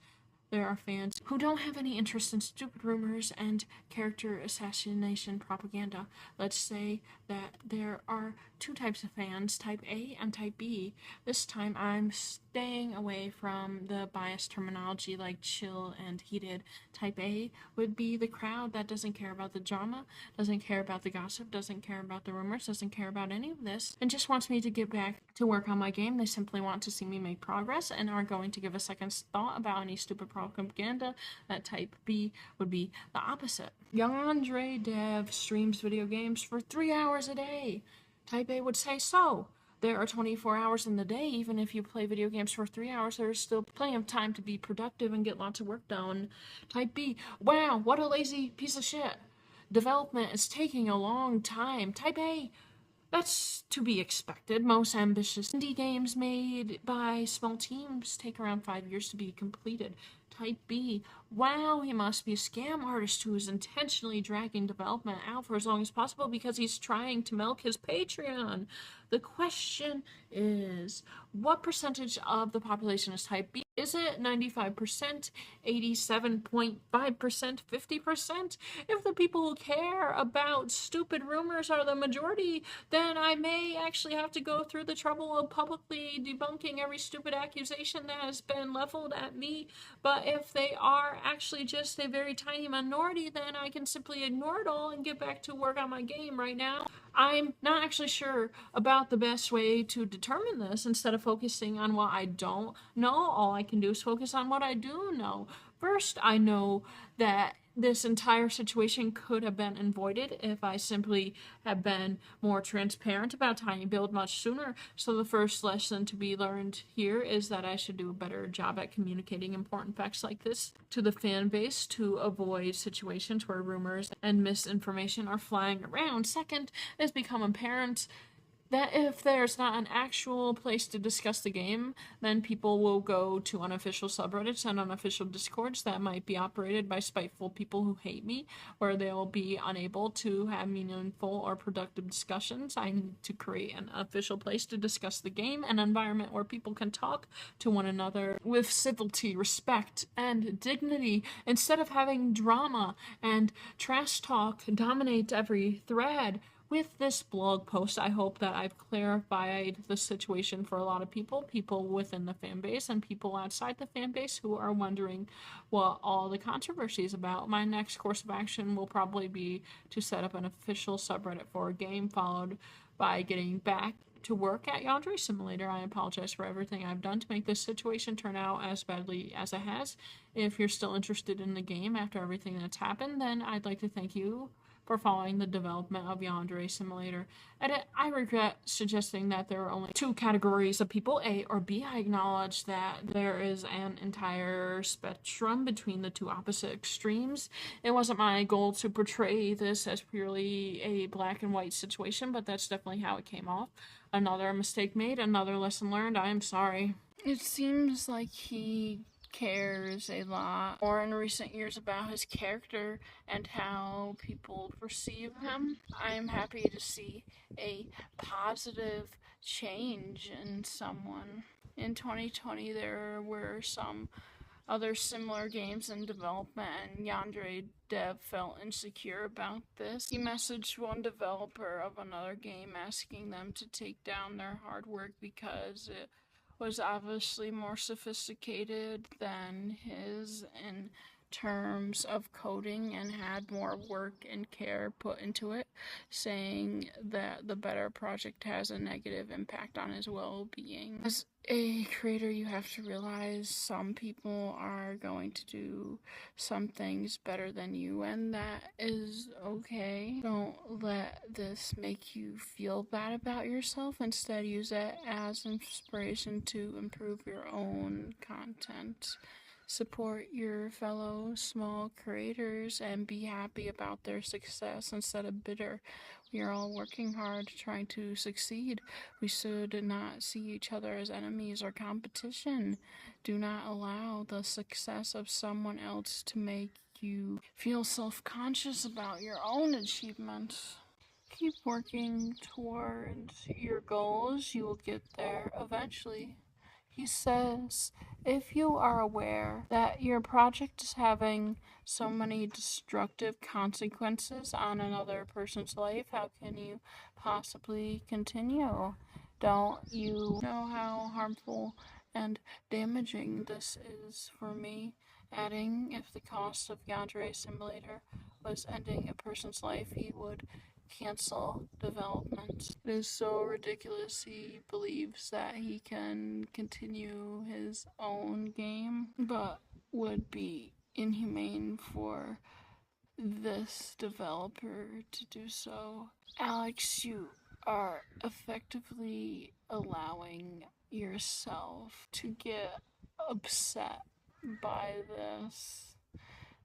There are fans who don't have any interest in stupid rumors and character assassination propaganda. Let's say that there are two types of fans, type A and type B. This time I'm staying away from the biased terminology like chill and heated. Type A would be the crowd that doesn't care about the drama, doesn't care about the gossip, doesn't care about the rumors, doesn't care about any of this, and just wants me to get back to work on my game. They simply want to see me make progress and aren't going to give a second's thought about any stupid propaganda. That type B would be the opposite. Yandere Dev streams video games for 3 hours a day. Type A would say, so there are 24 hours in the day. Even if you play video games for 3 hours, there is still plenty of time to be productive and get lots of work done. Type B, wow, what a lazy piece of shit. Development is taking a long time. Type A, that's to be expected. Most ambitious indie games made by small teams take around 5 years to be completed. Type B, wow, he must be a scam artist who is intentionally dragging development out for as long as possible because he's trying to milk his Patreon. The question is, what percentage of the population is type B? Is it 95%, 87.5%, 50%? If the people who care about stupid rumors are the majority, then I may actually have to go through the trouble of publicly debunking every stupid accusation that has been leveled at me. But if they are actually just a very tiny minority, then I can simply ignore it all and get back to work on my game right now. I'm not actually sure about the best way to determine this. Instead of focusing on what I don't know, all I can do is focus on what I do know. First, I know that this entire situation could have been avoided if I simply had been more transparent about tiny build much sooner. So the first lesson to be learned here is that I should do a better job at communicating important facts like this to the fan base to avoid situations where rumors and misinformation are flying around. Second, it's become apparent that if there's not an actual place to discuss the game, then people will go to unofficial subreddits and unofficial discords that might be operated by spiteful people who hate me, where they'll be unable to have meaningful or productive discussions. I need to create an official place to discuss the game, an environment where people can talk to one another with civility, respect, and dignity, instead of having drama and trash talk dominate every thread. With this blog post, I hope that I've clarified the situation for a lot of people within the fan base and people outside the fan base who are wondering what all the controversy is about. My next course of action will probably be to set up an official subreddit for a game, followed by getting back to work at Yandere Simulator. I apologize for everything I've done to make this situation turn out as badly as it has. If you're still interested in the game after everything that's happened, then I'd like to thank you for following the development of Yandere Simulator. I regret suggesting that there are only two categories of people, A or B. I acknowledge that there is an entire spectrum between the two opposite extremes. It wasn't my goal to portray this as purely a black and white situation, but that's definitely how it came off. Another mistake made, another lesson learned. I am sorry. It seems like he cares a lot more in recent years about his character and how people perceive him. I'm happy to see a positive change in someone. In 2020, there were some other similar games in development, and Yandere Dev felt insecure about this. He messaged one developer of another game asking them to take down their hard work because it was obviously more sophisticated than his in terms of coding and had more work and care put into it, saying that the better project has a negative impact on his well-being. As a creator, you have to realize some people are going to do some things better than you, and that is okay. Don't let this make you feel bad about yourself. Instead, use it as inspiration to improve your own content. Support your fellow small creators and be happy about their success instead of bitter. We are all working hard trying to succeed. We should not see each other as enemies or competition. Do not allow the success of someone else to make you feel self-conscious about your own achievements. Keep working towards your goals. You will get there eventually. He says, if you are aware that your project is having so many destructive consequences on another person's life, how can you possibly continue? Don't you know how harmful and damaging this is for me? Adding, if the cost of Yandere Simulator was ending a person's life, he would cancel development. It is so ridiculous he believes that he can continue his own game, but would be inhumane for this developer to do so. Alex, you are effectively allowing yourself to get upset by this.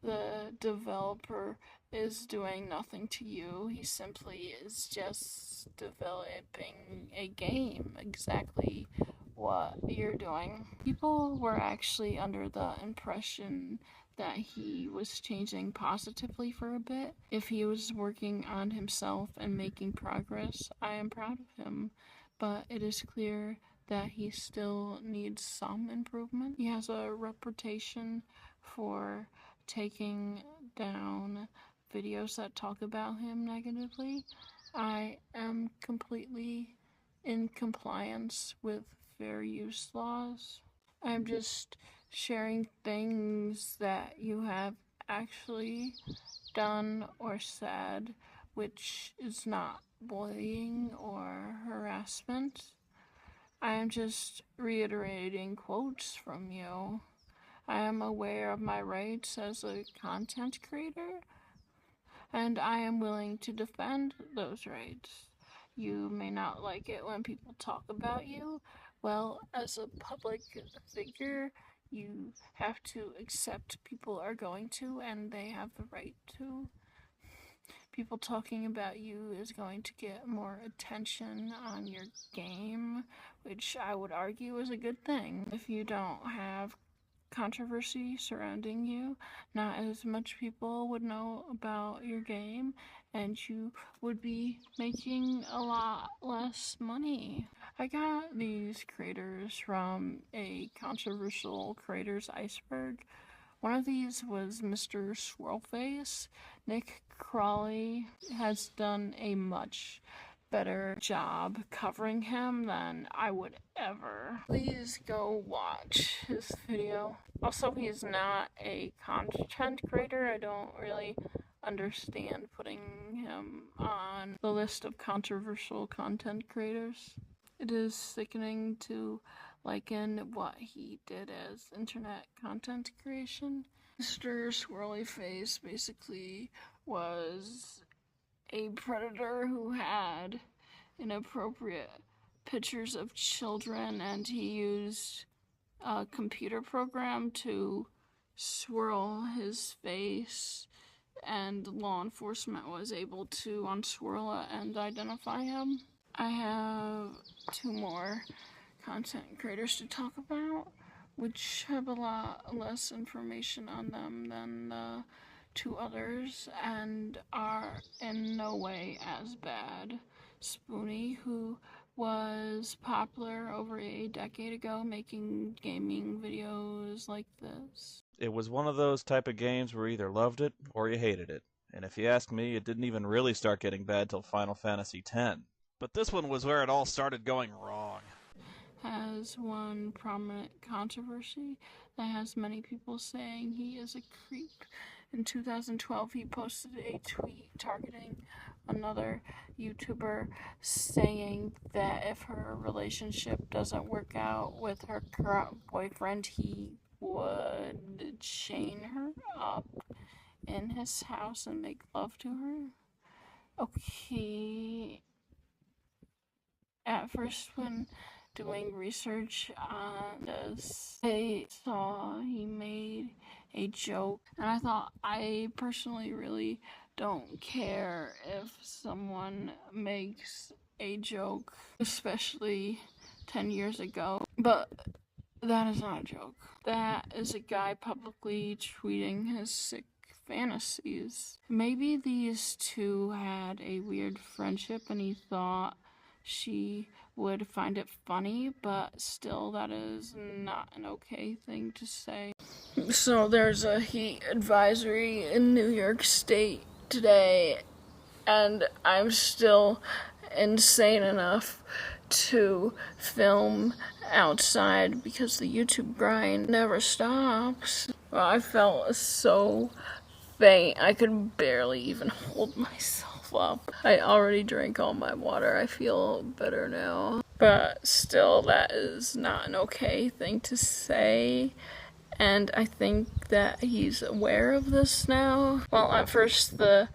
The developer is doing nothing to you. He simply is just developing a game, exactly what you're doing. People were actually under the impression that he was changing positively for a bit. If he was working on himself and making progress, I am proud of him, but it is clear that he still needs some improvement. He has a reputation for taking down videos that talk about him negatively. I am completely in compliance with fair use laws. I'm just sharing things that you have actually done or said, which is not bullying or harassment. I am just reiterating quotes from you. I am aware of my rights as a content creator, and I am willing to defend those rights. You may not like it when people talk about you. Well, as a public figure, you have to accept people are going to, and they have the right to. People talking about you is going to get more attention on your game, which I would argue is a good thing. If you don't have controversy surrounding you, not as much people would know about your game, and you would be making a lot less money. I got these creators from a controversial creators iceberg. One of these was Mr. Swirlface. Nick Crawley has done a much better job covering him than I would ever. Please go watch his video. Also, he's not a content creator. I don't really understand putting him on the list of controversial content creators. It is sickening to liken what he did as internet content creation. Mr. Swirly Face basically was a predator who had inappropriate pictures of children, and he used a computer program to swirl his face, and law enforcement was able to unswirl it and identify him. I have 2 more content creators to talk about, which have a lot less information on them than the 2 others and are in no way as bad. Spoonie, who was popular over a decade ago making gaming videos like this. It was one of those type of games where you either loved it or you hated it. And if you ask me, it didn't even really start getting bad till Final Fantasy X. But this one was where it all started going wrong. Has one prominent controversy that has many people saying he is a creep. In 2012, he posted a tweet targeting another YouTuber saying that if her relationship doesn't work out with her current boyfriend, he would chain her up in his house and make love to her. Okay. At first, when doing research on this, I saw he made a joke, and I thought, I personally really don't care if someone makes a joke, especially 10 years ago, but that is not a joke. That is a guy publicly tweeting his sick fantasies. Maybe these 2 had a weird friendship and he thought she would find it funny, but still, that is not an okay thing to say. So there's a heat advisory in New York State today, and I'm still insane enough to film outside because the YouTube grind never stops. Well, I felt so faint, I could barely even hold myself up. I already drank all my water. I feel better now. But still, that is not an okay thing to say. And I think that he's aware of this now. Well, at first the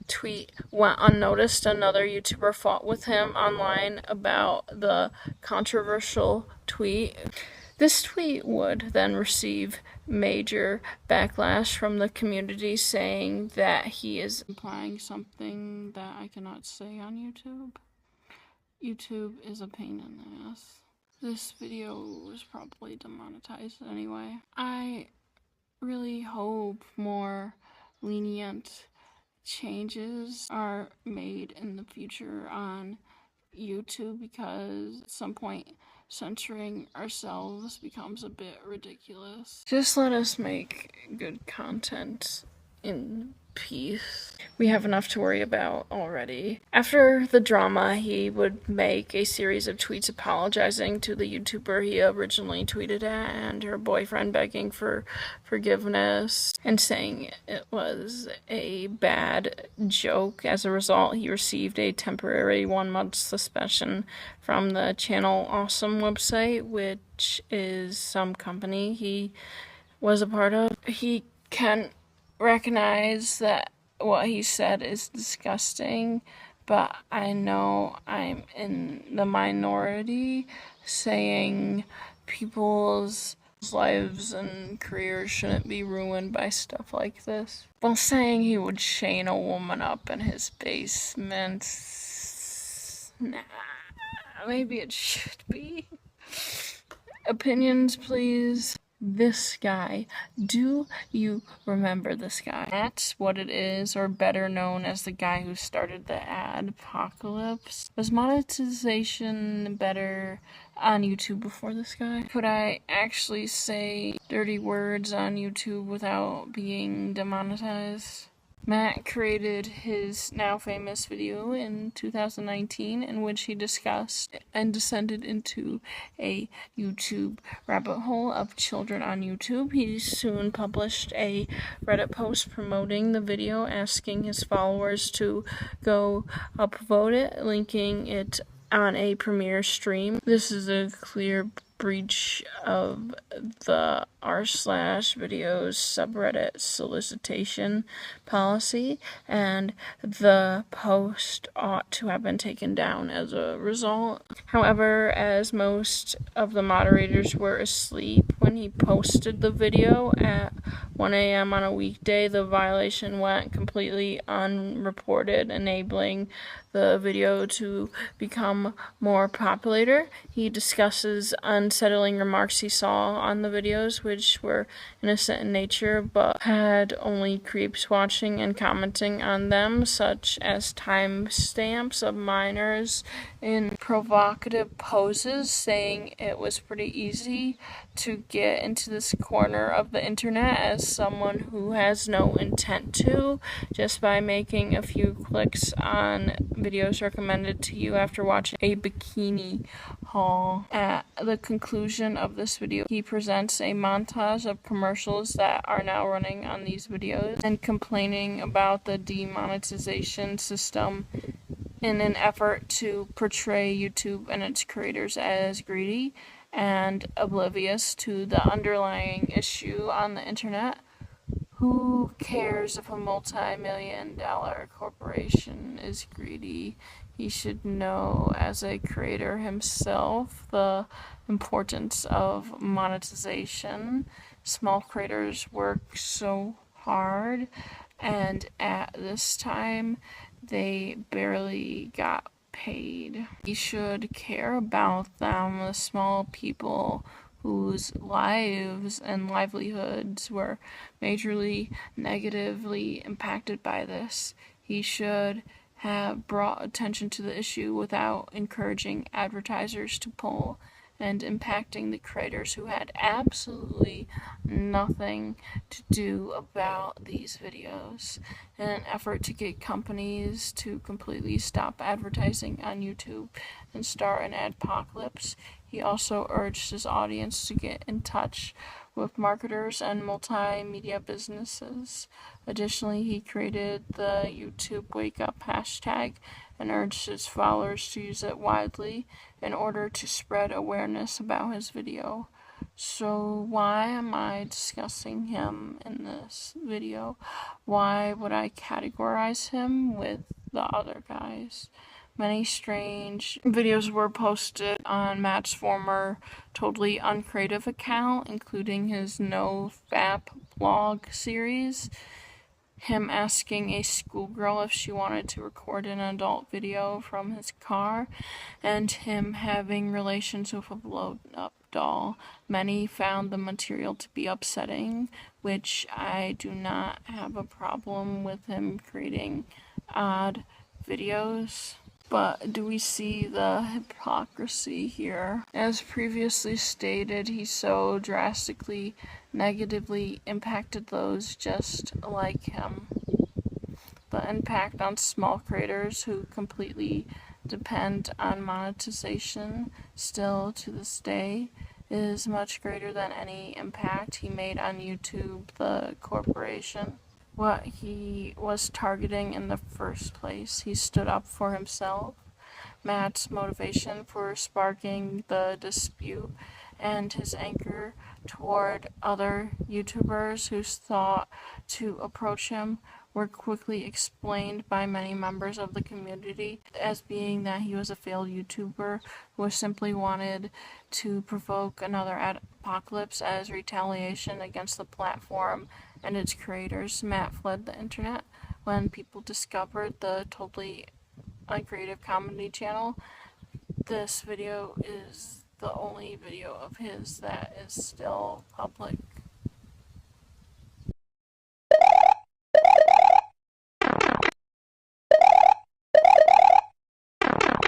tweet went unnoticed. Another YouTuber fought with him online about the controversial tweet. This tweet would then receive major backlash from the community saying that he is implying something that I cannot say on YouTube. YouTube is a pain in the ass. This video was probably demonetized anyway. I really hope more lenient changes are made in the future on YouTube, because at some point censoring ourselves becomes a bit ridiculous. Just let us make good content in peace. We have enough to worry about already. After the drama, he would make a series of tweets apologizing to the YouTuber he originally tweeted at and her boyfriend, begging for forgiveness and saying it was a bad joke. As a result, he received a temporary 1-month suspension from the Channel Awesome website, which is some company he was a part of. He can recognize that what he said is disgusting, but I know I'm in the minority saying people's lives and careers shouldn't be ruined by stuff like this. While saying he would chain a woman up in his basement, nah, maybe it should be. Opinions, please. This guy. Do you remember this guy? That's what it is, or better known as the guy who started the ad apocalypse. Was monetization better on YouTube before this guy? Could I actually say dirty words on YouTube without being demonetized? Matt created his now famous video in 2019 in which he discussed and descended into a YouTube rabbit hole of children on YouTube. He soon published a Reddit post promoting the video, asking his followers to go upvote it, linking it on a premiere stream. This is a clear breach of the r/videos subreddit solicitation policy, and the post ought to have been taken down as a result. However, as most of the moderators were asleep when he posted the video at 1 a.m. on a weekday, the violation went completely unreported, enabling the video to become more popular. He discusses unsettling remarks he saw on the videos, which were innocent in nature but had only creeps watching and commenting on them, such as timestamps of minors in provocative poses, saying it was pretty easy to get into this corner of the internet as someone who has no intent to, just by making a few clicks on videos recommended to you after watching a bikini haul. At the conclusion of this video, he presents a montage of commercials that are now running on these videos and complaining about the demonetization system in an effort to portray YouTube and its creators as greedy and oblivious to the underlying issue on the internet. Who cares if a multi-million-dollar corporation is greedy? He should know, as a creator himself, the importance of monetization. Small creators work so hard, and at this time, they barely got paid. He should care about them, the small people whose lives and livelihoods were majorly negatively impacted by this. He should have brought attention to the issue without encouraging advertisers to pull and impacting the creators who had absolutely nothing to do about these videos. In an effort to get companies to completely stop advertising on YouTube and start an adpocalypse, he also urged his audience to get in touch with marketers and multimedia businesses. Additionally, he created the YouTube Wake Up hashtag and urged his followers to use it widely in order to spread awareness about his video. So why am I discussing him in this video? Why would I categorize him with the other guys? Many strange videos were posted on Matt's former totally uncreative account, including his NoFap blog series, him asking a schoolgirl if she wanted to record an adult video from his car, and him having relations with a blown-up doll. Many found the material to be upsetting, which I do not have a problem with him creating odd videos. But do we see the hypocrisy here? As previously stated, he so drastically negatively impacted those just like him. The impact on small creators who completely depend on monetization still to this day is much greater than any impact he made on YouTube, the corporation. What he was targeting in the first place. He stood up for himself. Matt's motivation for sparking the dispute and his anger toward other YouTubers who sought to approach him were quickly explained by many members of the community as being that he was a failed YouTuber who simply wanted to provoke another apocalypse as retaliation against the platform and its creators. Matt fled the internet when people discovered the totally uncreative comedy channel. This video is the only video of his that is still public.